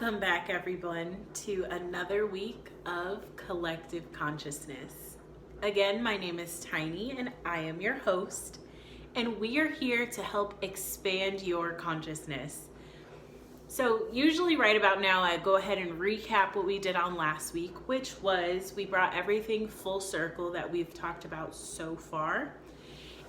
Welcome back, everyone, to another week of Collective Consciousness. Again, my name is Tiny and I am your host, and we are here to help expand your consciousness. So usually right about now, I go ahead and recap what we did on last week, which was we brought everything full circle that we've talked about so far.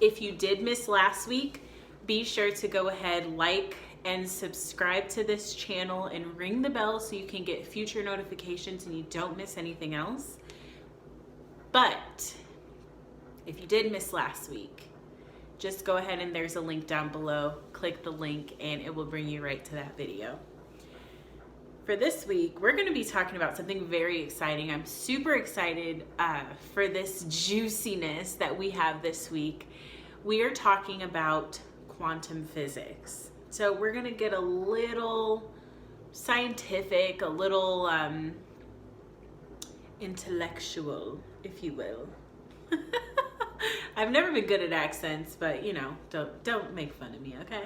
If you did miss last week, be sure to go ahead, like, and subscribe to this channel and ring the bell so you can get future notifications and you don't miss anything else. But if you did miss last week, just go ahead and there's a link down below. Click the link and it will bring you right to that video. For this week, we're going to be talking about something very exciting. I'm super excited for this juiciness that we have this week. We are talking about quantum physics. So we're gonna get a little scientific, a little intellectual, if you will. I've never been good at accents, but you know, don't make fun of me, okay?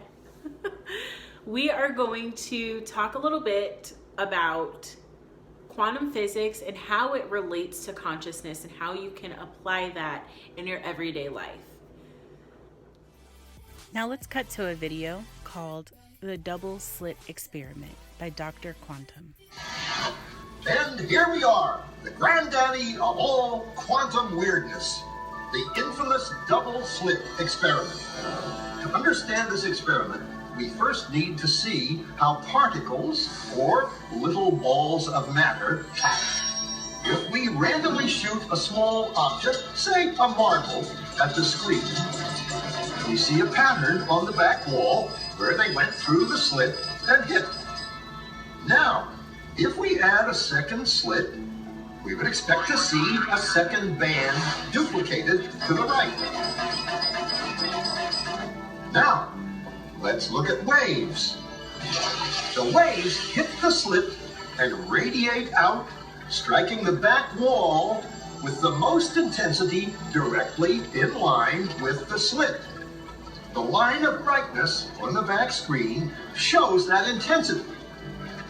We are going to talk a little bit about quantum physics and how it relates to consciousness and how you can apply that in your everyday life. Now let's cut to a video called The Double Slit Experiment by Dr. Quantum. And here we are, the granddaddy of all quantum weirdness, the infamous double slit experiment. To understand this experiment, we first need to see how particles, or little balls of matter, act. If we randomly shoot a small object, say a marble, at the screen, we see a pattern on the back wall where they went through the slit and hit. Now, if we add a second slit, we would expect to see a second band duplicated to the right. Now, let's look at waves. The waves hit the slit and radiate out, striking the back wall with the most intensity directly in line with the slit. The line of brightness on the back screen shows that intensity.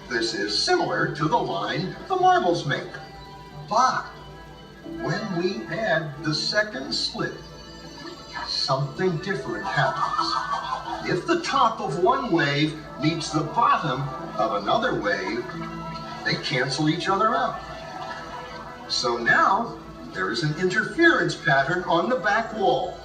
This is similar to the line the marbles make. But when we add the second slit, something different happens. If the top of one wave meets the bottom of another wave, they cancel each other out. So now there is an interference pattern on the back wall.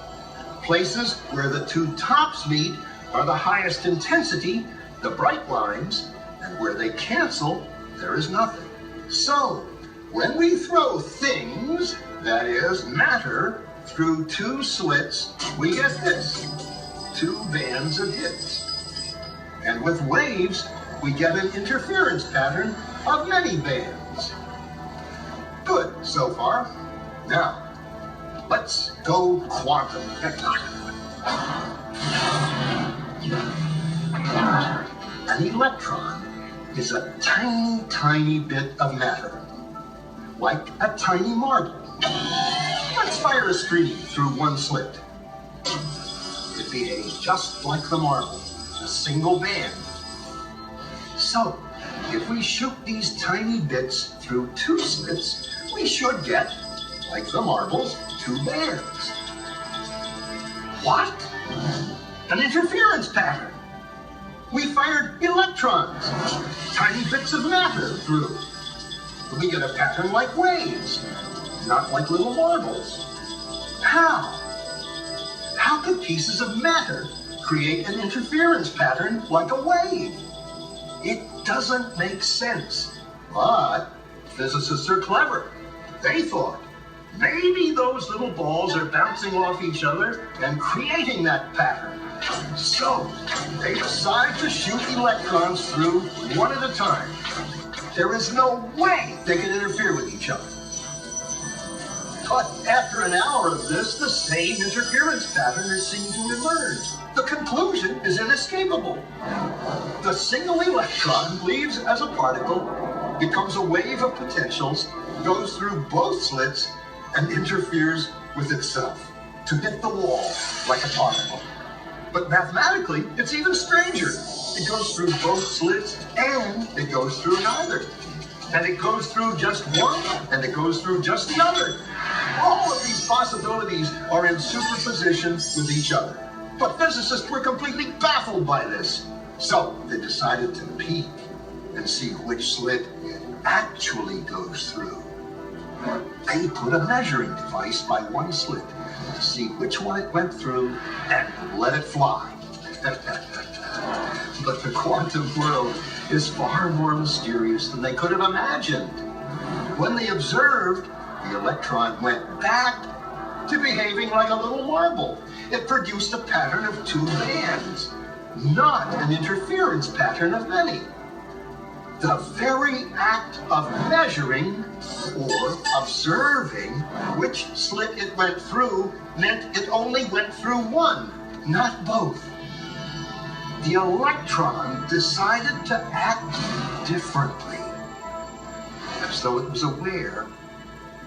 Places where the two tops meet are the highest intensity, the bright lines, and where they cancel, there is nothing. So, when we throw things, that is, matter, through two slits, we get this, two bands of hits. And with waves, we get an interference pattern of many bands. Good so far. Now, let's go quantum. An electron is a tiny, tiny bit of matter, like a tiny marble. Let's fire a stream through one slit. It behaves just like the marble, a single band. So, if we shoot these tiny bits through two slits, we should get, like the marbles, two bands. What? An interference pattern. We fired electrons, tiny bits of matter through. We get a pattern like waves, not like little marbles. How? How could pieces of matter create an interference pattern like a wave? It doesn't make sense. But physicists are clever. They thought, maybe those little balls are bouncing off each other and creating that pattern. So, they decide to shoot electrons through one at a time. There is no way they can interfere with each other. But after an hour of this, the same interference pattern is seen to emerge. The conclusion is inescapable. The single electron leaves as a particle, becomes a wave of potentials, goes through both slits, and interferes with itself to hit the wall like a particle. But mathematically, it's even stranger. It goes through both slits, and it goes through neither. And it goes through just one, and it goes through just the other. All of these possibilities are in superposition with each other. But physicists were completely baffled by this. So they decided to peek and see which slit it actually goes through. They put a measuring device by one slit to see which one it went through and let it fly. But the quantum world is far more mysterious than they could have imagined. When they observed, the electron went back to behaving like a little marble. It produced a pattern of two bands, not an interference pattern of many. The very act of measuring or observing which slit it went through meant it only went through one, not both. The electron decided to act differently, as though it was aware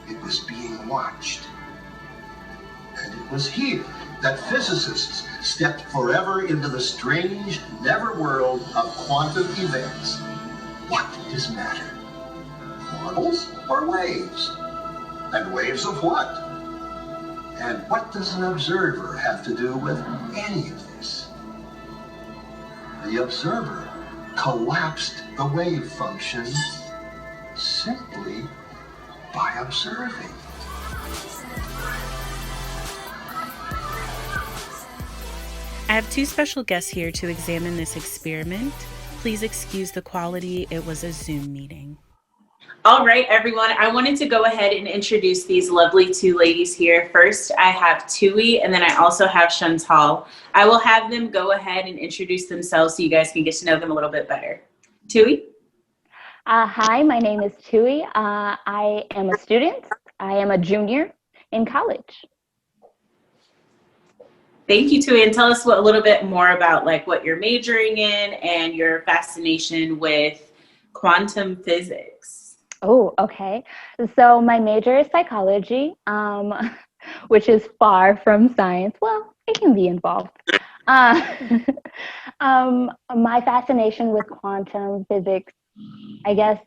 it was being watched. And it was here that physicists stepped forever into the strange netherworld of quantum events. What does matter? Marbles or waves? And waves of what? And what does an observer have to do with any of this? The observer collapsed the wave function simply by observing. I have two special guests here to examine this experiment. Please excuse the quality. It was a Zoom meeting. All right, everyone. I wanted to go ahead and introduce these lovely two ladies here. First, I have Tui, and then I also have Chantal. I will have them go ahead and introduce themselves so you guys can get to know them a little bit better. Tui? Hi, my name is Tui. I am a student. I am a junior in college. Thank you, Tui. And tell us a little bit more about like what you're majoring in and your fascination with quantum physics. Oh, okay. So my major is psychology, which is far from science. Well, it can be involved. My fascination with quantum physics, I guess,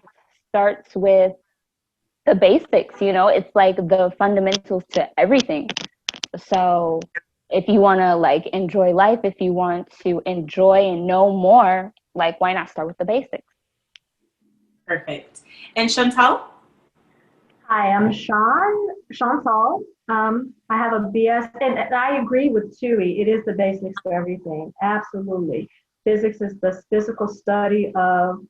starts with the basics, you know, it's like the fundamentals to everything. So if you want to like enjoy life, if you want to enjoy and know more, like why not start with the basics? Perfect. And Chantal? Hi, I'm Chantal. I have a BS, and I agree with Tui. It is the basics for everything. Absolutely. Physics is the physical study of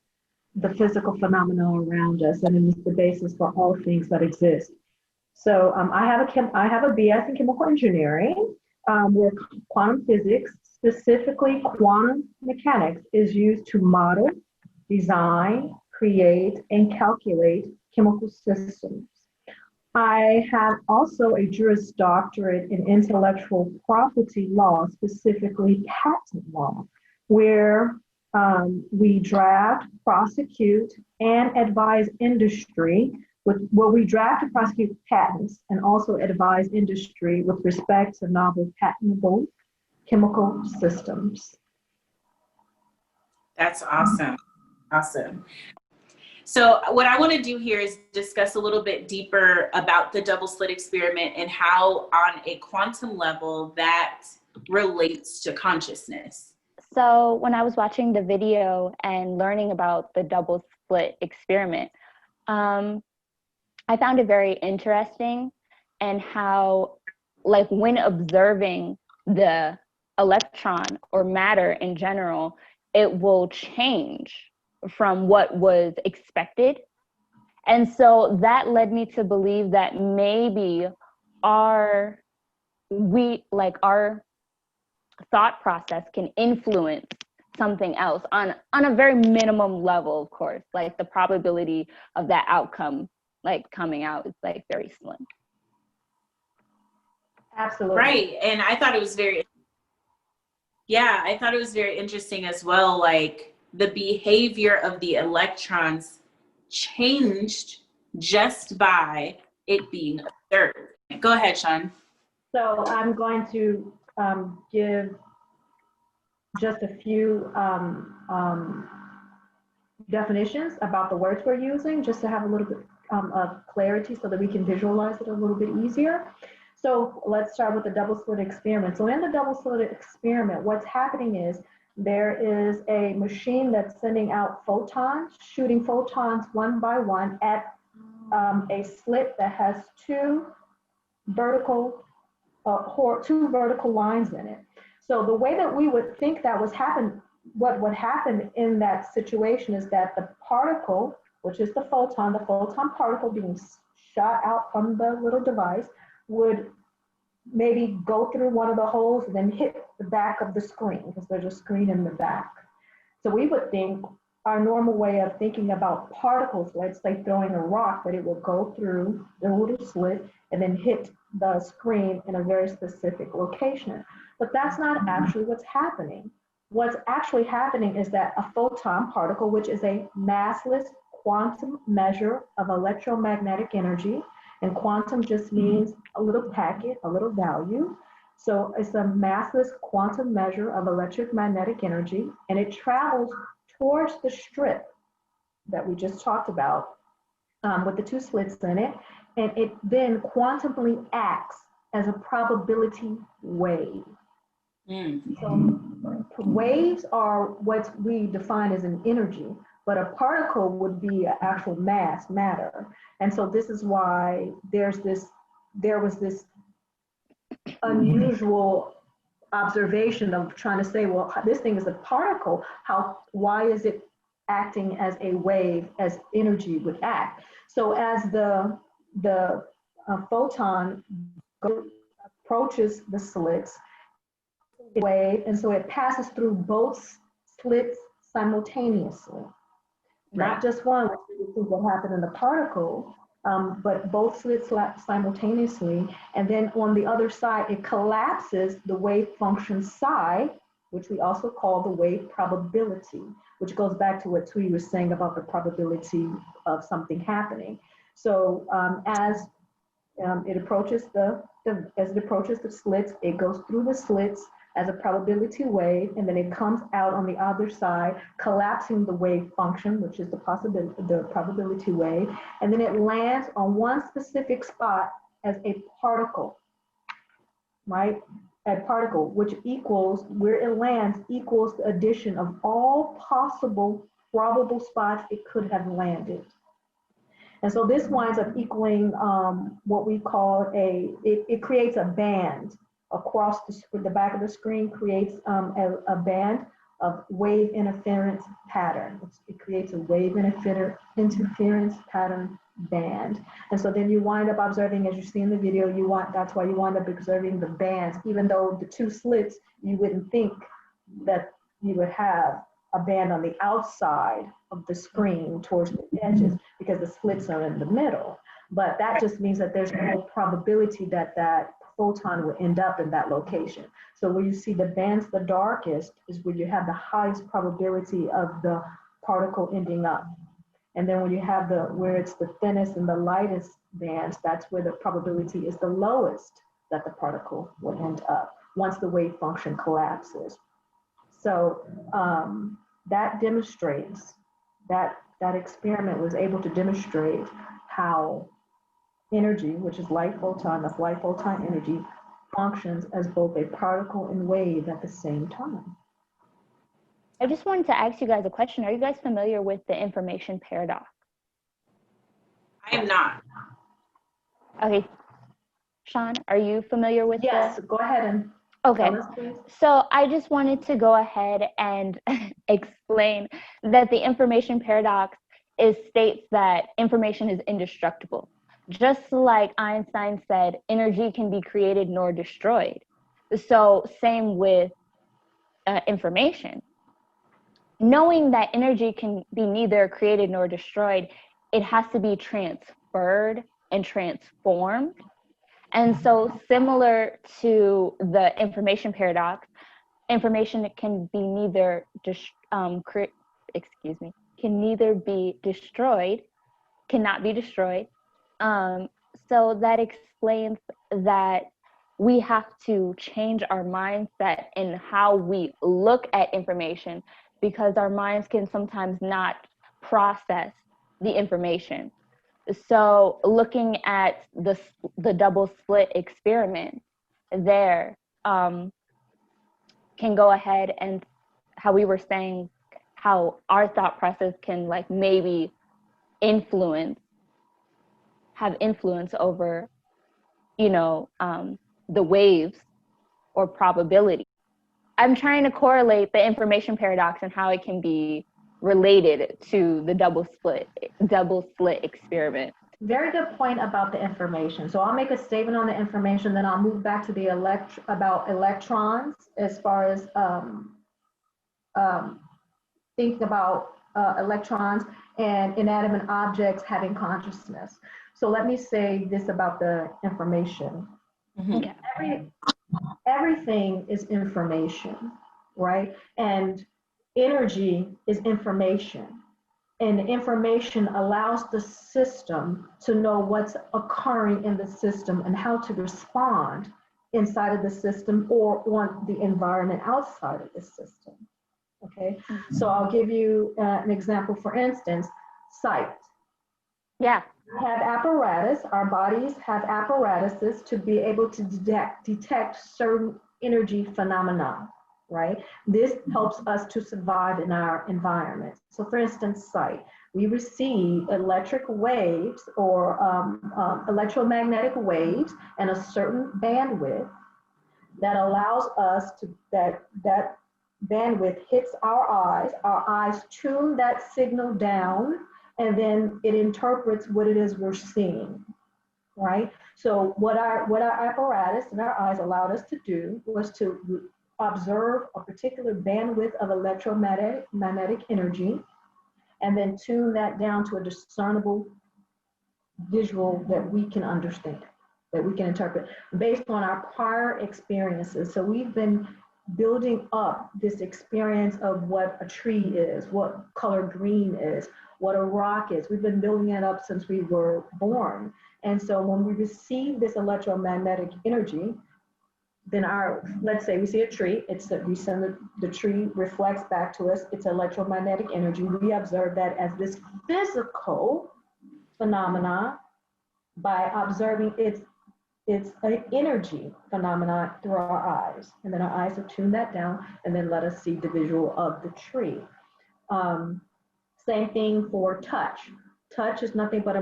the physical phenomena around us, and it is the basis for all things that exist. So I have a BS in chemical engineering, where quantum physics, specifically quantum mechanics, is used to model, design, create, and calculate chemical systems. I have also a Juris Doctorate in intellectual property law, specifically patent law, where we draft, prosecute, and advise industry we draft and prosecute patents and also advise industry with respect to novel patentable chemical systems. That's awesome. Awesome. So what I want to do here is discuss a little bit deeper about the double slit experiment and how on a quantum level that relates to consciousness. So when I was watching the video and learning about the double slit experiment, I found it very interesting, and how like when observing the electron or matter in general, it will change from what was expected. And so that led me to believe that maybe our thought process can influence something else on a very minimum level, of course. Like the probability of that outcome like coming out is like very slim. Absolutely. Right. And I thought it was very interesting as well. Like the behavior of the electrons changed just by it being observed. Go ahead, Sean. So I'm going to give just a few definitions about the words we're using, just to have a little bit of clarity so that we can visualize it a little bit easier. So let's start with the double slit experiment. So in the double slit experiment, what's happening is there is a machine that's sending out photons, shooting photons one by one at a slit that has two vertical lines in it. So the way that we would think that was happen, what would happen in that situation is that the particle, which is the photon particle being shot out from the little device, would maybe go through one of the holes and then hit the back of the screen, because there's a screen in the back. So we would think our normal way of thinking about particles, let's say throwing a rock, that it will go through the little slit and then hit the screen in a very specific location. But that's not actually what's happening. What's actually happening is that a photon particle, which is a massless quantum measure of electromagnetic energy, and quantum just means a little packet, a little value. So it's a massless quantum measure of electromagnetic energy, and it travels towards the strip that we just talked about with the two slits in it, and it then quantumly acts as a probability wave. So waves are what we define as an energy, but a particle would be an actual mass, matter. And so this is why there was this unusual observation of trying to say, well, this thing is a particle. Why is it acting as a wave, as energy would act? So as the photon approaches the slits, wave, and so it passes through both slits simultaneously. Right. Not just one, which we think will happen in the particle, but both slits simultaneously. And then on the other side, it collapses the wave function psi, which we also call the wave probability, which goes back to what Tui was saying about the probability of something happening. So as it approaches the slits, it goes through the slits as a probability wave, and then it comes out on the other side, collapsing the wave function, which is the probability wave, and then it lands on one specific spot as a particle, right? A particle, which equals, where it lands equals the addition of all possible probable spots it could have landed. And so this winds up equaling what we call it creates a band across the back of the screen, creates a band of wave interference pattern. It creates a wave interference pattern band. And so then you wind up observing, as you see in the video, that's why you wind up observing the bands, even though the two slits, you wouldn't think that you would have a band on the outside of the screen towards the edges, because the slits are in the middle. But that just means that there's no probability that that photon will end up in that location. So where you see the bands the darkest is where you have the highest probability of the particle ending up. And then when you have where it's the thinnest and the lightest bands, that's where the probability is the lowest that the particle will end up once the wave function collapses. So that demonstrates, that experiment was able to demonstrate how energy, which is light photon, that's light photon energy, functions as both a particle and wave at the same time. I just wanted to ask you guys a question. Are you guys familiar with the information paradox? I am not. Okay. Sean, are you familiar with Yes, go ahead and okay. tell us, please. So I just wanted to go ahead and explain that the information paradox states that information is indestructible. Just like Einstein said, energy can be created nor destroyed. So same with information. Knowing that energy can be neither created nor destroyed, it has to be transferred and transformed. And so can be neither cannot be destroyed. So that explains that we have to change our mindset in how we look at information, because our minds can sometimes not process the information. So looking at the double slit experiment there, can go ahead and, how we were saying, how our thought process can like maybe have influence over, you know, the waves or probability. I'm trying to correlate the information paradox and how it can be related to the double slit experiment. Very good point about the information. So I'll make a statement on the information, then I'll move back to the about electrons as far as um, thinking about electrons and inanimate objects having consciousness. So let me say this about the information. Okay. Everything is information, right? And energy is information. And information allows the system to know what's occurring in the system and how to respond inside of the system or on the environment outside of the system. Okay, so I'll give you an example. For instance, sight. Yeah. We have apparatus, our bodies have apparatuses to be able to detect certain energy phenomena, right? This helps us to survive in our environment. So for instance, sight. We receive electric waves or electromagnetic waves and a certain bandwidth that allows us to, that bandwidth hits our eyes tune that signal down, and then it interprets what it is we're seeing, right? So what our apparatus and our eyes allowed us to do was to observe a particular bandwidth of electromagnetic energy, and then tune that down to a discernible visual that we can understand, that we can interpret based on our prior experiences. So we've been building up this experience of what a tree is, what color green is, what a rock is. We've been building it up since we were born. And so when we receive this electromagnetic energy, then let's say we see a tree, we send the tree reflects back to us, it's electromagnetic energy. We observe that as this physical phenomena by observing its an energy phenomenon through our eyes. And then our eyes will tune that down and then let us see the visual of the tree. Same thing for touch. Touch is nothing but a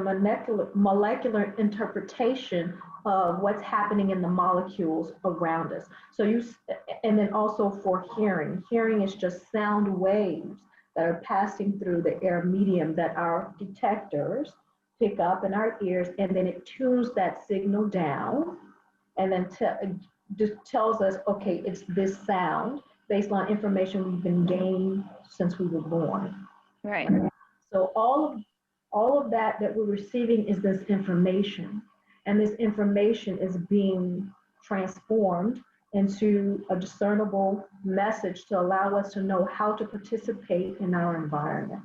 molecular interpretation of what's happening in the molecules around us. And then also for hearing. Hearing is just sound waves that are passing through the air medium that our detectors pick up in our ears, and then it tunes that signal down and then just tells us, okay, it's this sound based on information we've been gained since we were born. Right. So all of that we're receiving is this information, and this information is being transformed into a discernible message to allow us to know how to participate in our environment.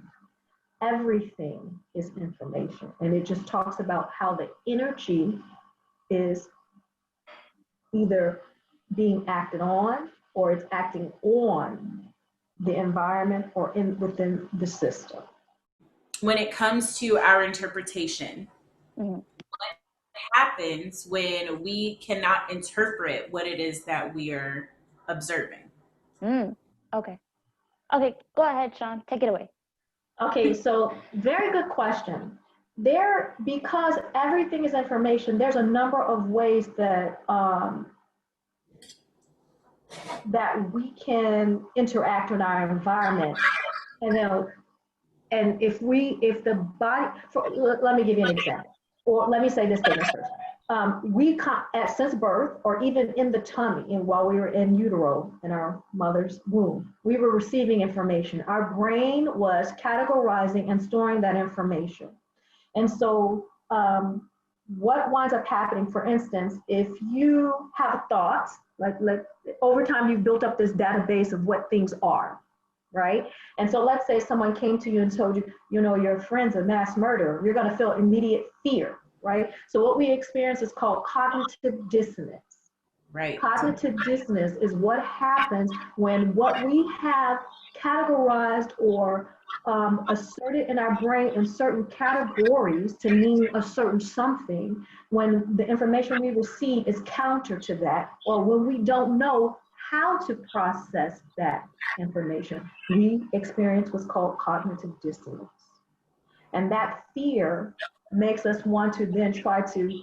Everything is information, and it just talks about how the energy is either being acted on or it's acting on the environment or within the system. When it comes to our interpretation, what happens when we cannot interpret what it is that we are observing? Okay, go ahead, Sean, take it away. Okay, so very good question. Because everything is information, there's a number of ways that that we can interact in our environment. And if the body, let me give you an example, or let me say this statement first. Since birth, or even in the tummy, and while we were in utero, in our mother's womb, we were receiving information. Our brain was categorizing and storing that information. And so what winds up happening, for instance, if you have thoughts, like over time you've built up this database of what things are, right? And so let's say someone came to you and told you, your friend's a mass murderer, you're gonna feel immediate fear, right? So what we experience is called cognitive dissonance. Right. Cognitive dissonance is what happens when what we have categorized or asserted in our brain in certain categories to mean a certain something, when the information we receive is counter to that, or when we don't know how to process that information, we experience what's called cognitive dissonance. And that fear makes us want to then try to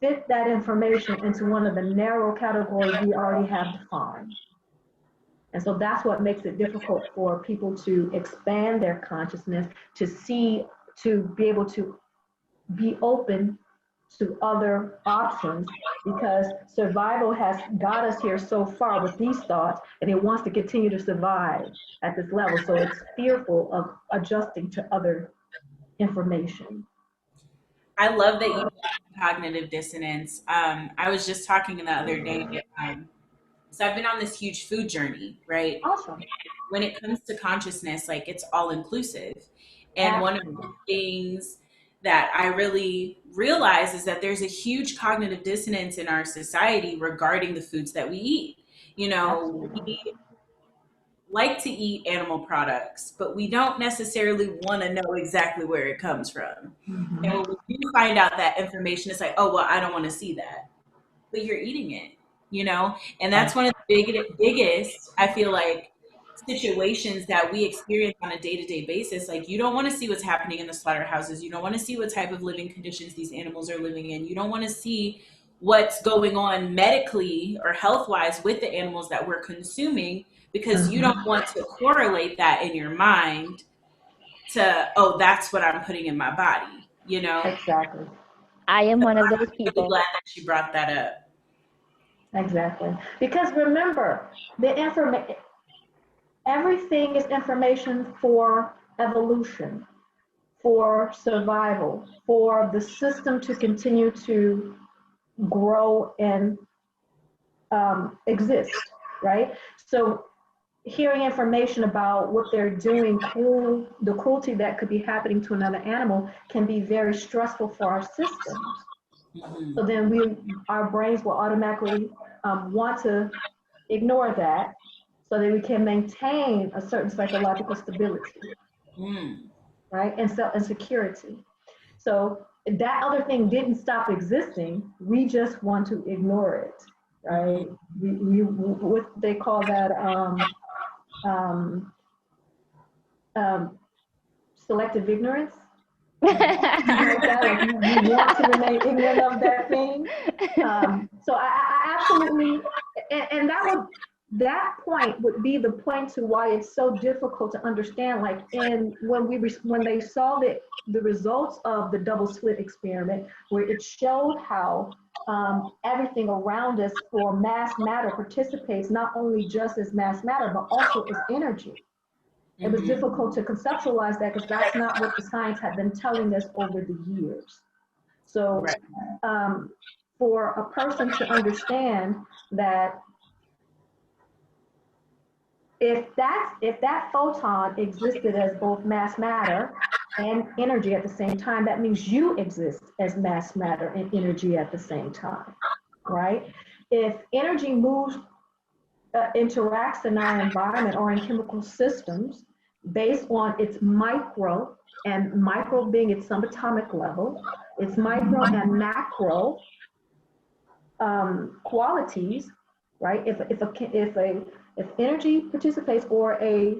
fit that information into one of the narrow categories we already have defined. And so that's what makes it difficult for people to expand their consciousness, to see, to be able to be open to other options, because survival has got us here so far with these thoughts, and it wants to continue to survive at this level. So it's fearful of adjusting to other information. I love that you mentioned cognitive dissonance. I was just talking the other day. So I've been on this huge food journey, right? Awesome. When it comes to consciousness, like it's all inclusive. And one of Absolutely. the things that I really realize is that there's a huge cognitive dissonance in our society regarding the foods that we eat. You know, Absolutely. we like to eat animal products, but we don't necessarily want to know exactly where it comes from. And Mhm. when we do find out that information, it's like, oh, well, I don't want to see that. But you're eating it, you know? And that's one of the biggest, I feel like, situations that we experience on a day-to-day basis. Like, you don't want to see what's happening in the slaughterhouses. You don't want to see what type of living conditions these animals are living in. You don't want to see what's going on medically or health-wise with the animals that we're consuming, because you don't Mhm. want to correlate that in your mind to, oh, that's what I'm putting in my body, you know? Exactly. I am So one of those I'm really people. glad that you brought that up. Exactly. Because remember, the information, everything is information for evolution, for survival, for the system to continue to grow and exist, right? So hearing information about what they're doing, the cruelty that could be happening to another animal can be very stressful for our systems. Mhm. So then our brains will automatically want to ignore that so that we can maintain a certain psychological stability, Mm. right? And security. So that other thing didn't stop existing. We just want to ignore it, Mhm. right? What they call that um, um, selective ignorance, something like that. Like you want to remain ignorant of that thing. So I absolutely, and that point would be the point to why it's so difficult to understand. Like when they saw the results of the double slit experiment, where it showed how everything around us for mass matter participates not only just as mass matter, but also as energy. It was Mhm. difficult to conceptualize that because that's not what the science had been telling us over the years. So Right. um, for a person to understand that if that photon existed as both mass matter and energy at the same time, that means you exist as mass matter and energy at the same time, right? If energy moves, interacts in our environment or in chemical systems based on its micro, and micro being its subatomic level, its micro and macro qualities, right? If energy participates or a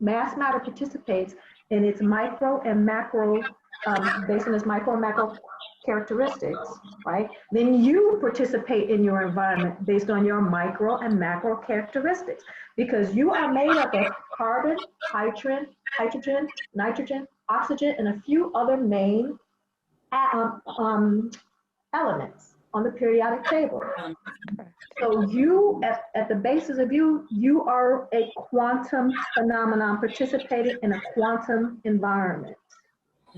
mass matter participates in its micro and macro, based on its micro and macro characteristics, right? Then you participate in your environment based on your micro and macro characteristics, because you are made up of carbon, hydrogen, nitrogen, oxygen, and a few other main elements on the periodic table. So you, at the basis of you are a quantum phenomenon participating in a quantum environment,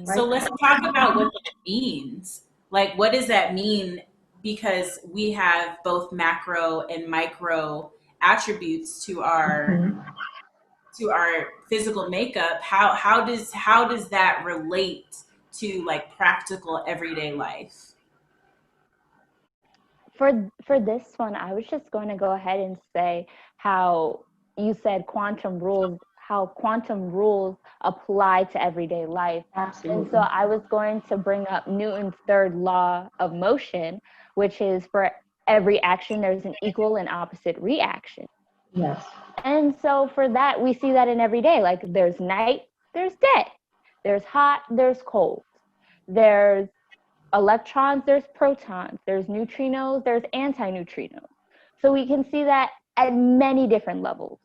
So right? let's talk about what that means. Like, what does that mean? Because we have both macro and micro attributes Mhm. to our physical makeup. How does that relate to like practical everyday life? for this one, I was just going to go ahead and say how you said how quantum rules apply to everyday life. Absolutely. And so I was going to bring up Newton's third law of motion, which is for every action, there's an equal and opposite reaction. Yes. And so for that, we see that in every day. Like there's night, there's day. There's hot, there's cold. There's electrons, there's protons. There's neutrinos, there's antineutrinos. So we can see that at many different levels.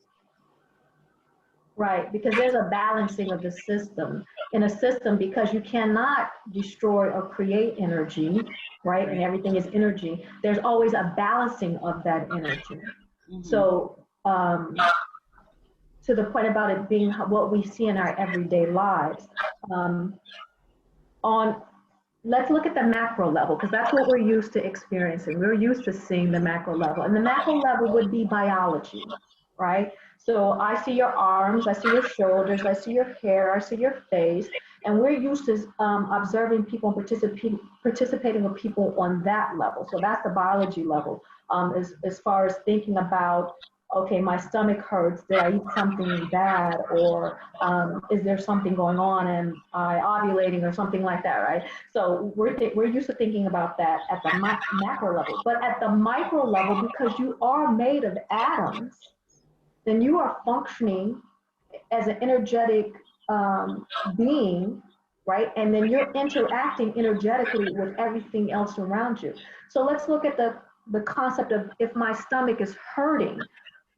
Right, because there's a balancing of the system. In a system, because you cannot destroy or create energy, right? And everything is energy. There's always a balancing of that energy. So to the point about it being what we see in our everyday lives, let's look at the macro level, because that's what we're used to experiencing. We're used to seeing the macro level. And the macro level would be biology, right? So I see your arms, I see your shoulders, I see your hair, I see your face, and we're used to observing people and participating with people on that level. So that's the biology level. As far as thinking about, okay, my stomach hurts, did I eat something bad, or is there something going on and I ovulating or something like that, right? So we're used to thinking about that at the macro level. But at the micro level, because you are made of atoms, then you are functioning as an energetic being, right? And then you're interacting energetically with everything else around you. So let's look at the concept of if my stomach is hurting,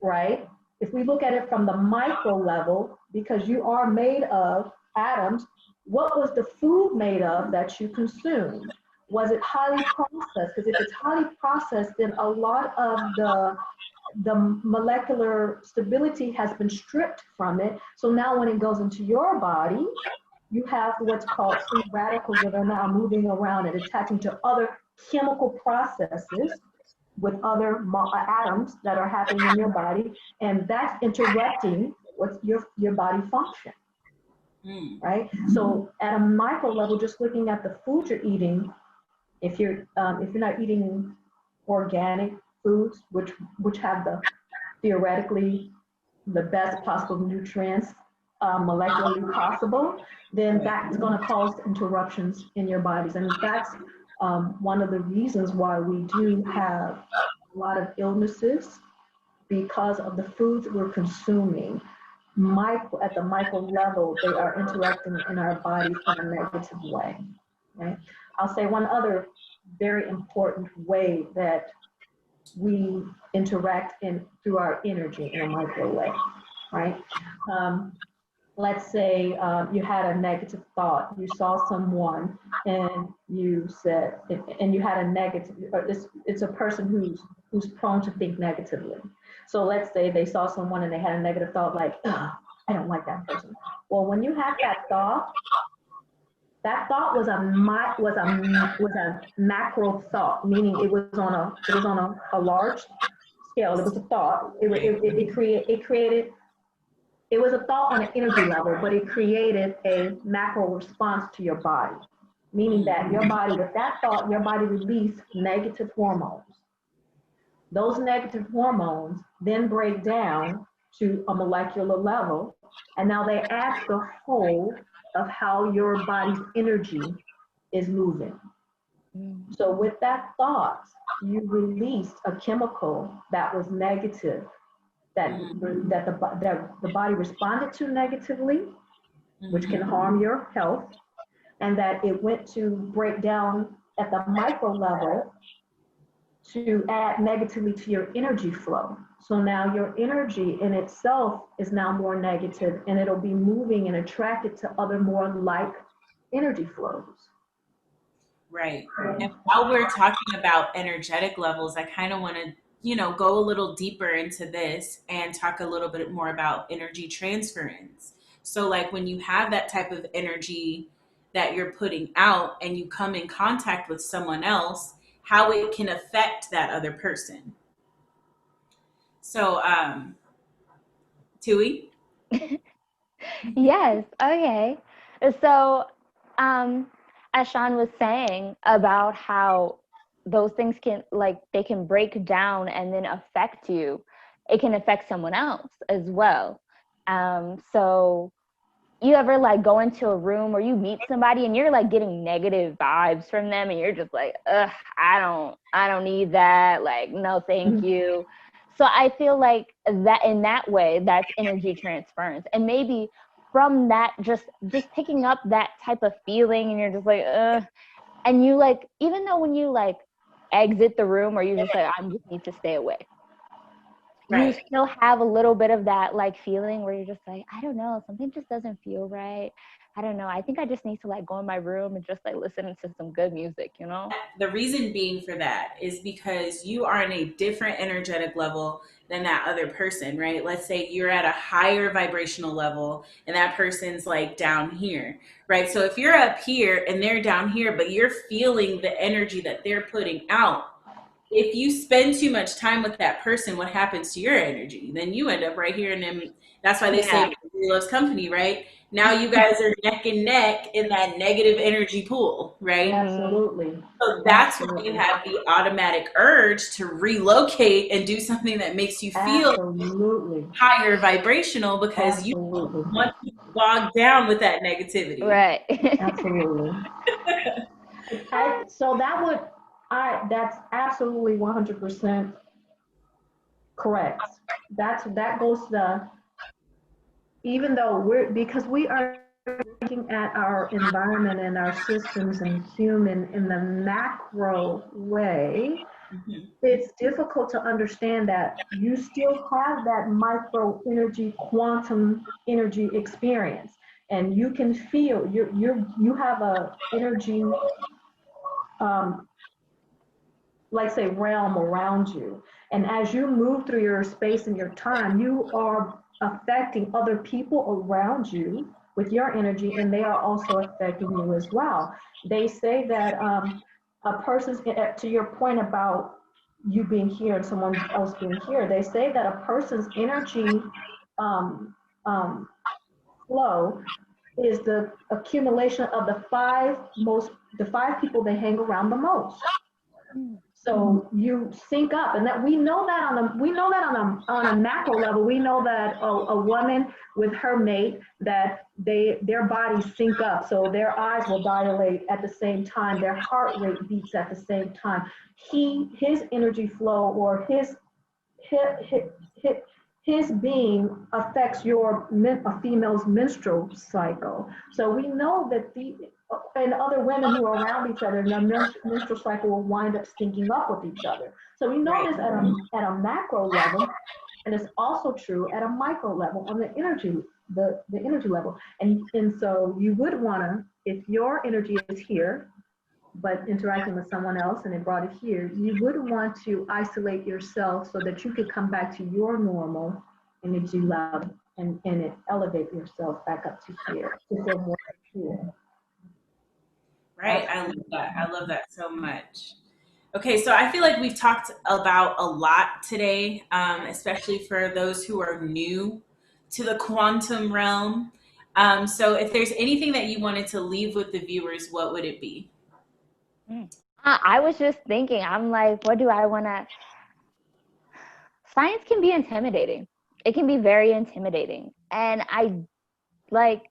right? If we look at it from the micro level, because you are made of atoms, what was the food made of that you consumed? Was it highly processed? Because if it's highly processed, then a lot of the molecular stability has been stripped from it. So now when it goes into your body, you have what's called free radicals that are now moving around and attaching to other chemical processes with other atoms that are happening in your body, and that's interrupting what's your body function, right? So at a micro level, just looking at the food you're eating, if you're not eating organic foods, which have theoretically the best possible nutrients molecularly possible, then that's going to cause interruptions in your bodies, and that's one of the reasons why we do have a lot of illnesses, because of the foods we're consuming. At the micro level, they are interacting in our bodies in a negative way. Right? I'll say one other very important way that we interact through our energy in a micro way, right? Let's say you had a negative thought, you saw someone and you said, and you had a negative, it's a person who's prone to think negatively. So let's say they saw someone and they had a negative thought like, I don't like that person. Well, when you have that thought was a macro thought, meaning it was on a large scale. It was a thought. It was a thought on an energy level, but it created a macro response to your body, meaning that your body, with that thought, your body released negative hormones. Those negative hormones then break down to a molecular level, and now they act the whole of how your body's energy is moving. So with that thought, you released a chemical that was negative, that the body responded to negatively, which can harm your health, and that it went to break down at the micro level to add negatively to your energy flow. So now your energy in itself is now more negative, and it'll be moving and attracted to other more like energy flows. Right. And while we're talking about energetic levels, I kind of want to, go a little deeper into this and talk a little bit more about energy transference. So like when you have that type of energy that you're putting out and you come in contact with someone else, how it can affect that other person. So, Tui? Yes, okay. So, as Sean was saying about how those things can, like, they can break down and then affect you. It can affect someone else as well. So you ever like go into a room or you meet somebody and you're like getting negative vibes from them and you're just like, ugh, I don't need that. Like, no, thank you. So I feel like that in that way, that's energy transference. And maybe from that, just picking up that type of feeling and you're just like, ugh. And you like, even though when you like exit the room or you just like, I just need to stay away, you still have a little bit of that like feeling where you're just like, I don't know, something just doesn't feel right. I don't know. I think I just need to like go in my room and just like listen to some good music, you know? The reason being for that is because you are in a different energetic level than that other person, right? Let's say you're at a higher vibrational level and that person's like down here, right? So if you're up here and they're down here, but you're feeling the energy that they're putting out, if you spend too much time with that person, what happens to your energy? Then you end up right here. And then that's why they say energy loves company, right? Now you guys are neck and neck in that negative energy pool, right? Absolutely. So that's why you have the automatic urge to relocate and do something that makes you feel Absolutely. higher vibrational because you Absolutely. want to bog down with that negativity. Right. Absolutely. So that's absolutely 100% correct. That goes to even though because we are looking at our environment and our systems and human in the macro way, it's difficult to understand that you still have that micro energy, quantum energy experience, and you can feel you have a energy, like say realm around you, and as you move through your space and your time, you are affecting other people around you with your energy, and they are also affecting you as well. They say that a person's, to your point about you being here and someone else being here, they say that a person's energy um, um, flow is the accumulation of the five people they hang around the most. So you sync up, and that we know that on a macro level. We know that a woman with her mate, that their bodies sync up, so their eyes will dilate at the same time, their heart rate beats at the same time. His energy flow or his being affects a female's menstrual cycle. So we know that and other women who are around each other, their menstrual cycle will wind up syncing up with each other. So we know this at a macro level, and it's also true at a micro level on the energy level. And so you would want to, if your energy is here but interacting with someone else and it brought it here, you would want to isolate yourself so that you could come back to your normal energy level and elevate yourself back up to here to feel more secure. Right. I love that. I love that so much. Okay, so I feel like we've talked about a lot today, especially for those who are new to the quantum realm. So if there's anything that you wanted to leave with the viewers, what would it be? I was just thinking, I'm like, what do I want to? Science can be intimidating. It can be very intimidating. And I like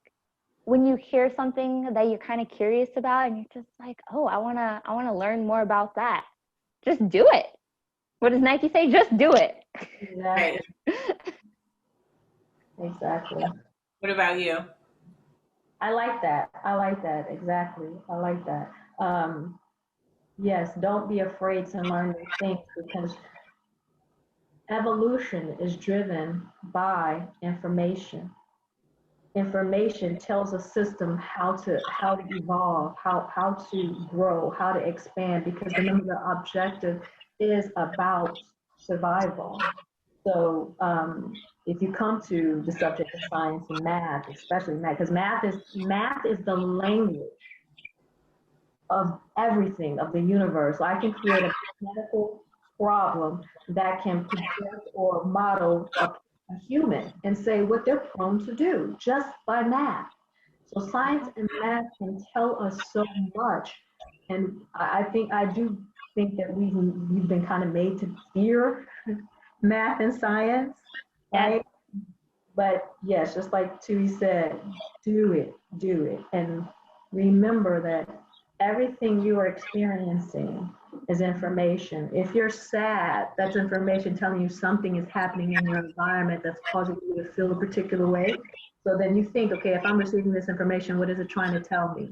when you hear something that you're kind of curious about and you're just like, oh, I want to learn more about that. Just do it. What does Nike say? Just do it. Exactly. Exactly. What about you? I like that. Exactly. I like that. Yes, don't be afraid to learn new things, because evolution is driven by information. Information tells a system how to evolve, how to grow, how to expand, because remember, the objective is about survival. So if you come to the subject of science and math, especially math, because math is the language of everything, of the universe. I can create a mathematical problem that can project or model a human and say what they're prone to do just by math. So science and math can tell us so much. And I do think that we've been kind of made to fear math and science, right? But yes, just like Tui said, do it. And remember that everything you are experiencing is information. If you're sad, that's information telling you something is happening in your environment that's causing you to feel a particular way. So then you think, okay, if I'm receiving this information, what is it trying to tell me?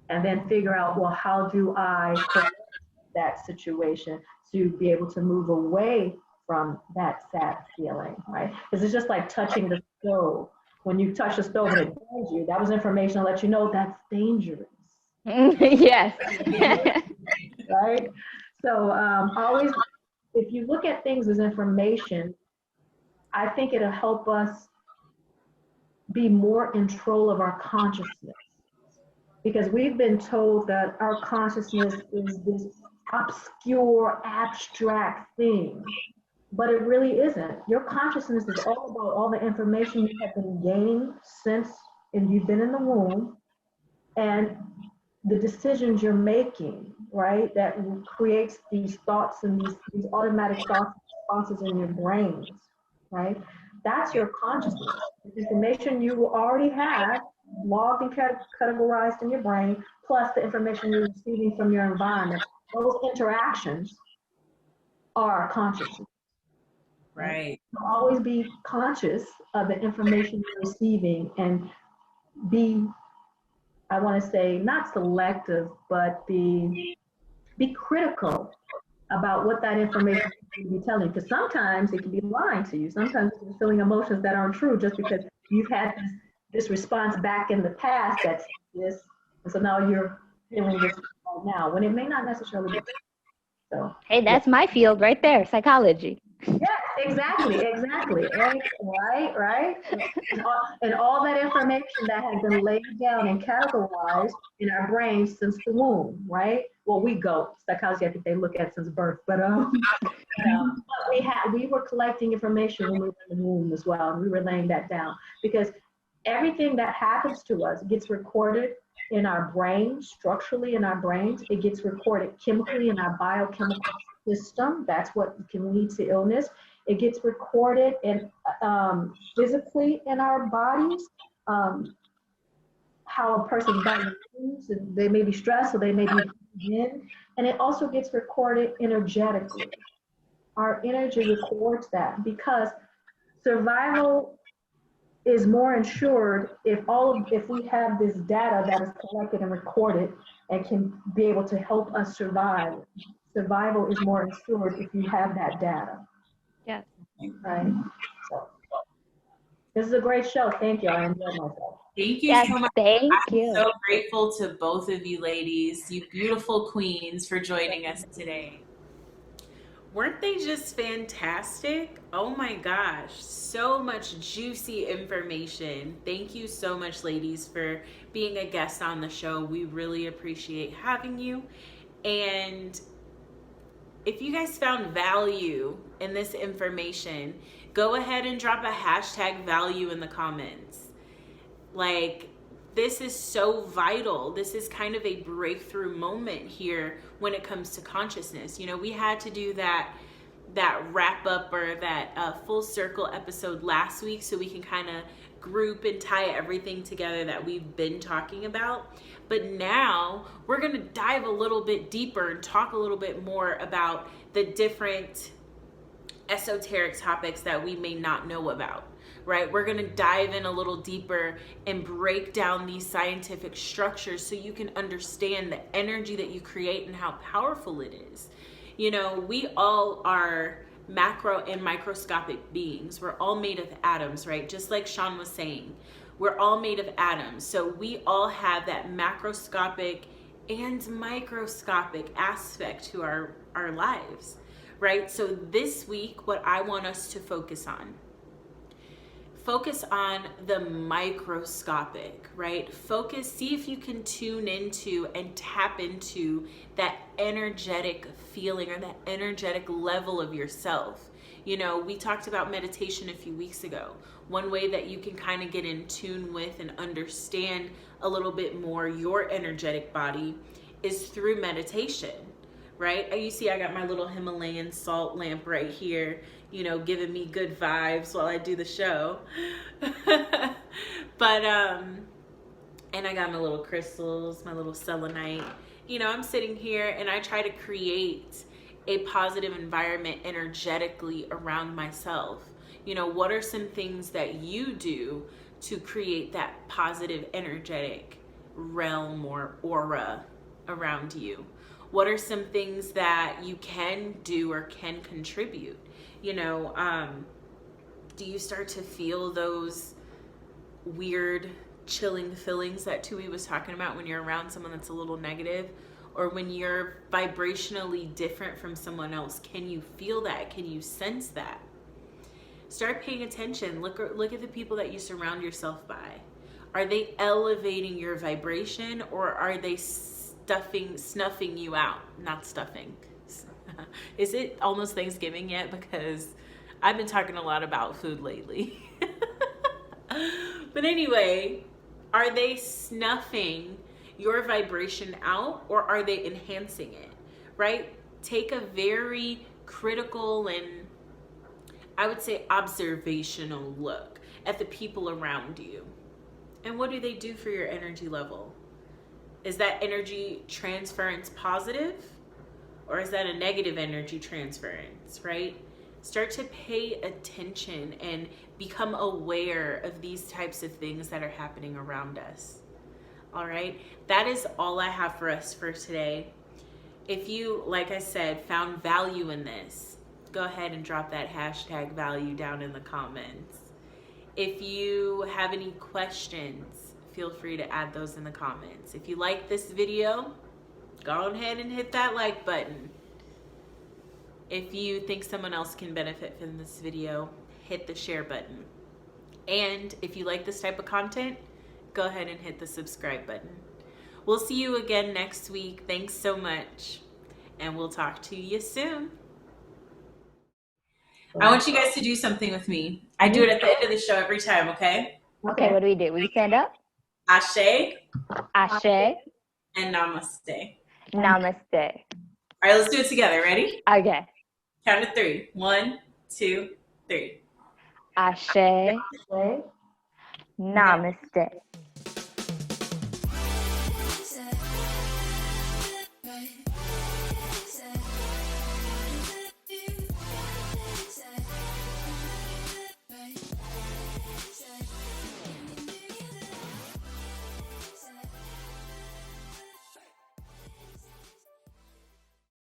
And then figure out, well, how do I correct that situation to be able to move away from that sad feeling, right? Because it's just like touching the stove. When you touch the stove and it burns you, that was information to let you know that's dangerous. Yes. Right? So always, if you look at things as information, I think it'll help us be more in control of our consciousness. Because we've been told that our consciousness is this obscure, abstract thing, but it really isn't. Your consciousness is all about all the information you have been gaining since and you've been in the womb, and the decisions you're making, right? That creates these thoughts and these automatic thoughts and responses in your brains, right? That's your consciousness. The information you already have logged and categorized in your brain, plus the information you're receiving from your environment. Those interactions are consciousness. Right. So always be conscious of the information you're receiving and be, I want to say, not selective, but be critical about what that information can be telling you. Because sometimes it can be lying to you. Sometimes you're feeling emotions that aren't true just because you've had this response back in the past that's this, and so now you're feeling this right now, when it may not necessarily be. So, Hey, that's my field right there, psychology. yes, exactly. Right. And all that information that has been laid down and categorized in our brains since the womb, right? Well, psychology, I think they look at since birth, but we were collecting information when we were in the womb as well, and we were laying that down because everything that happens to us gets recorded in our brains, structurally in our brains. It gets recorded chemically in our biochemical system. That's what can lead to illness. It gets recorded in physically in our bodies. How a person's body moves, and they may be stressed, or they may be in, and it also gets recorded energetically. Our energy records that because survival is more ensured if we have this data that is collected and recorded and can be able to help us survive. Survival is more ensured if you have that data. Yes. Right. So this is a great show. Thank you. I enjoyed myself. Thank you Yes, so much. thank I'm you. so grateful to both of you ladies, you beautiful queens, for joining us today. Weren't they just fantastic? Oh my gosh, so much juicy information. Thank you so much, ladies, for being a guest on the show. We really appreciate having you. And if you guys found value in this information, go ahead and drop a hashtag value in the comments. Like, this is so vital. This is kind of a breakthrough moment here when it comes to consciousness. You know, we had to do that wrap up or that full circle episode last week so we can kind of group and tie everything together that we've been talking about. But now we're going to dive a little bit deeper and talk a little bit more about the different esoteric topics that we may not know about. Right? We're going to dive in a little deeper and break down these scientific structures so you can understand the energy that you create and how powerful it is. You know, we all are macro and microscopic beings. We're all made of atoms, right? Just like Sean was saying, we're all made of atoms. So we all have that macroscopic and microscopic aspect to our lives, right? So this week, what I want us to focus on the microscopic, right? See if you can tune into and tap into that energetic feeling or that energetic level of yourself. You know, we talked about meditation a few weeks ago. One way that you can kind of get in tune with and understand a little bit more your energetic body is through meditation, right? You see, I got my little Himalayan salt lamp right here, you know, giving me good vibes while I do the show. But, and I got my little crystals, my little selenite. You know, I'm sitting here and I try to create a positive environment energetically around myself. You know, what are some things that you do to create that positive energetic realm or aura around you? What are some things that you can do or can contribute? You know, do you start to feel those weird chilling feelings that Tui was talking about when you're around someone that's a little negative, or when you're vibrationally different from someone else? Can you feel that? Can you sense that? Start paying attention. Look at the people that you surround yourself by. Are they elevating your vibration, or are they snuffing you out? Not stuffing. Is it almost Thanksgiving yet? Because I've been talking a lot about food lately. But anyway, are they snuffing your vibration out, or are they enhancing it, right? Take a very critical and, I would say, observational look at the people around you. And what do they do for your energy level? Is that energy transference positive, or is that a negative energy transference, right? Start to pay attention and become aware of these types of things that are happening around us. All right, that is all I have for us for today. If you, like I said, found value in this, go ahead and drop that hashtag value down in the comments. If you have any questions, feel free to add those in the comments. If you like this video, go ahead and hit that like button. If you think someone else can benefit from this video, hit the share button. And if you like this type of content, go ahead and hit the subscribe button. We'll see you again next week. Thanks so much. And we'll talk to you soon. I want you guys to do something with me. I do it at the end of the show every time, okay? Okay, what do? We stand up? Asè Asè. and Namaste. Namaste. All right, let's do it together. Ready? Okay. Count to 3. 1, 2, 3. Asè. Namaste.